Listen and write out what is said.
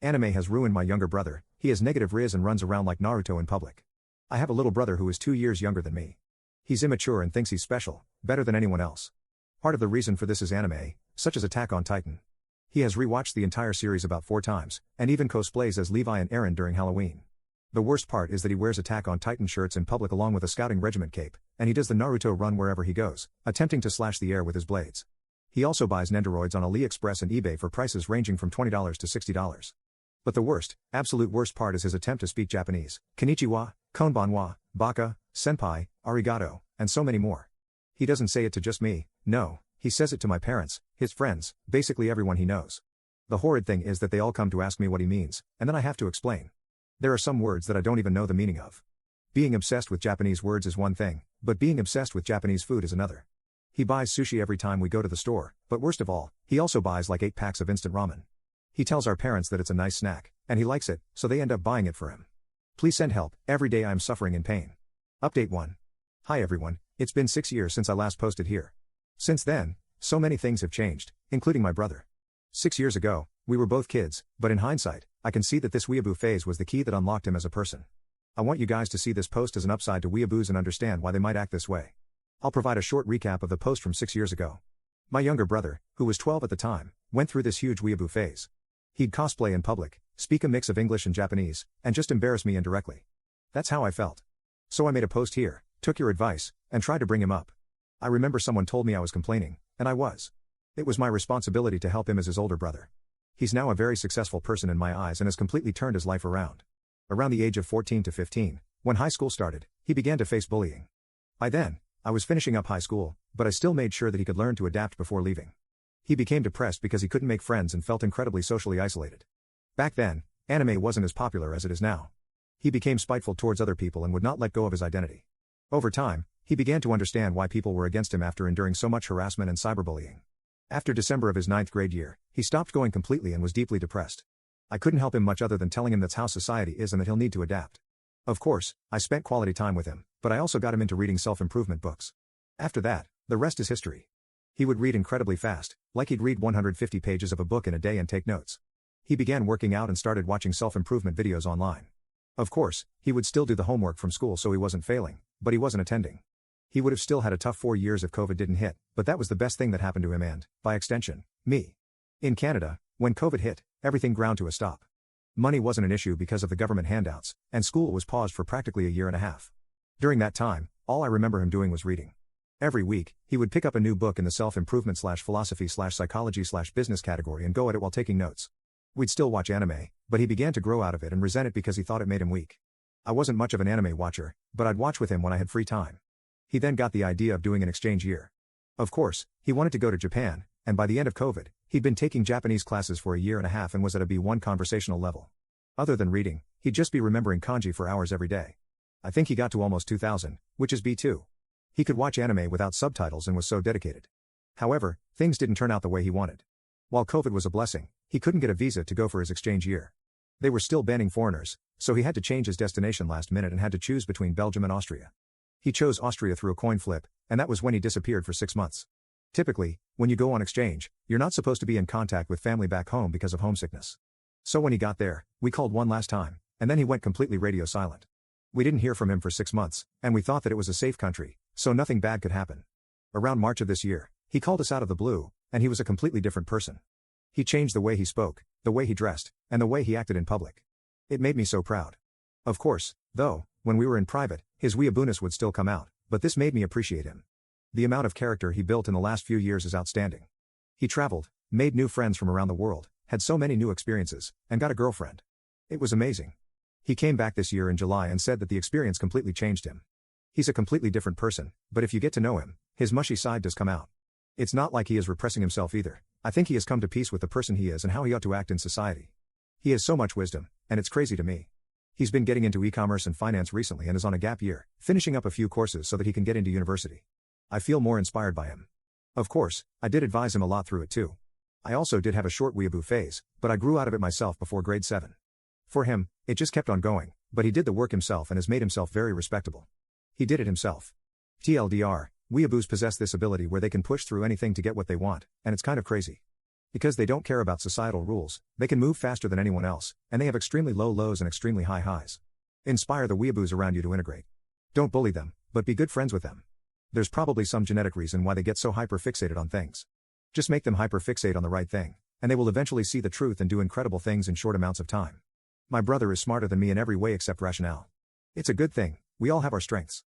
Anime has ruined my younger brother, he has negative rizz and runs around like Naruto in public. I have a little brother who is 2 years younger than me. He's immature and thinks he's special, better than anyone else. Part of the reason for this is anime, such as Attack on Titan. He has rewatched the entire series about 4 times, and even cosplays as Levi and Eren during Halloween. The worst part is that he wears Attack on Titan shirts in public along with a scouting regiment cape, and he does the Naruto run wherever he goes, attempting to slash the air with his blades. He also buys Nendoroids on AliExpress and eBay for prices ranging from $20 to $60. But the worst, absolute worst part is his attempt to speak Japanese, konnichiwa, konbanwa, baka, senpai, arigato, and so many more. He doesn't say it to just me, no, he says it to my parents, his friends, basically everyone he knows. The horrid thing is that they all come to ask me what he means, and then I have to explain. There are some words that I don't even know the meaning of. Being obsessed with Japanese words is one thing, but being obsessed with Japanese food is another. He buys sushi every time we go to the store, but worst of all, he also buys like 8 packs of instant ramen. He tells our parents that it's a nice snack, and he likes it, so they end up buying it for him. Please send help, every day I am suffering in pain. Update 1. Hi everyone, it's been 6 years since I last posted here. Since then, so many things have changed, including my brother. 6 years ago, we were both kids, but in hindsight, I can see that this weeaboo phase was the key that unlocked him as a person. I want you guys to see this post as an upside to weeaboos and understand why they might act this way. I'll provide a short recap of the post from 6 years ago. My younger brother, who was 12 at the time, went through this huge weeaboo phase. He'd cosplay in public, speak a mix of English and Japanese, and just embarrass me indirectly. That's how I felt. So I made a post here, took your advice, and tried to bring him up. I remember someone told me I was complaining, and I was. It was my responsibility to help him as his older brother. He's now a very successful person in my eyes and has completely turned his life around. Around the age of 14 to 15, when high school started, he began to face bullying. By then, I was finishing up high school, but I still made sure that he could learn to adapt before leaving. He became depressed because he couldn't make friends and felt incredibly socially isolated. Back then, anime wasn't as popular as it is now. He became spiteful towards other people and would not let go of his identity. Over time, he began to understand why people were against him after enduring so much harassment and cyberbullying. After December of his 9th grade year, he stopped going completely and was deeply depressed. I couldn't help him much other than telling him that's how society is and that he'll need to adapt. Of course, I spent quality time with him, but I also got him into reading self-improvement books. After that, the rest is history. He would read incredibly fast, like he'd read 150 pages of a book in a day and take notes. He began working out and started watching self-improvement videos online. Of course, he would still do the homework from school so he wasn't failing, but he wasn't attending. He would have still had a tough 4 years if COVID didn't hit, but that was the best thing that happened to him and, by extension, me. In Canada, when COVID hit, everything ground to a stop. Money wasn't an issue because of the government handouts, and school was paused for practically a year and a half. During that time, all I remember him doing was reading. Every week, he would pick up a new book in the self-improvement/philosophy/psychology/business category and go at it while taking notes. We'd still watch anime, but he began to grow out of it and resent it because he thought it made him weak. I wasn't much of an anime watcher, but I'd watch with him when I had free time. He then got the idea of doing an exchange year. Of course, he wanted to go to Japan, and by the end of COVID, he'd been taking Japanese classes for a year and a half and was at a B1 conversational level. Other than reading, he'd just be remembering kanji for hours every day. I think he got to almost 2000, which is B2. He could watch anime without subtitles and was so dedicated. However, things didn't turn out the way he wanted. While COVID was a blessing, he couldn't get a visa to go for his exchange year. They were still banning foreigners, so he had to change his destination last minute and had to choose between Belgium and Austria. He chose Austria through a coin flip, and that was when he disappeared for 6 months. Typically, when you go on exchange, you're not supposed to be in contact with family back home because of homesickness. So when he got there, we called one last time, and then he went completely radio silent. We didn't hear from him for 6 months, and we thought that it was a safe country, so nothing bad could happen. Around March of this year, he called us out of the blue, and he was a completely different person. He changed the way he spoke, the way he dressed, and the way he acted in public. It made me so proud. Of course, though, when we were in private, his weeabooness would still come out, but this made me appreciate him. The amount of character he built in the last few years is outstanding. He traveled, made new friends from around the world, had so many new experiences, and got a girlfriend. It was amazing. He came back this year in July and said that the experience completely changed him. He's a completely different person, but if you get to know him, his mushy side does come out. It's not like he is repressing himself either. I think he has come to peace with the person he is and how he ought to act in society. He has so much wisdom, and it's crazy to me. He's been getting into e-commerce and finance recently and is on a gap year, finishing up a few courses so that he can get into university. I feel more inspired by him. Of course, I did advise him a lot through it too. I also did have a short weeaboo phase, but I grew out of it myself before grade 7. For him, it just kept on going, but he did the work himself and has made himself very respectable. He did it himself. TLDR, weeaboos possess this ability where they can push through anything to get what they want, and it's kind of crazy. Because they don't care about societal rules, they can move faster than anyone else, and they have extremely low lows and extremely high highs. Inspire the weeaboos around you to integrate. Don't bully them, but be good friends with them. There's probably some genetic reason why they get so hyper-fixated on things. Just make them hyper-fixate on the right thing, and they will eventually see the truth and do incredible things in short amounts of time. My brother is smarter than me in every way except rationale. It's a good thing, we all have our strengths.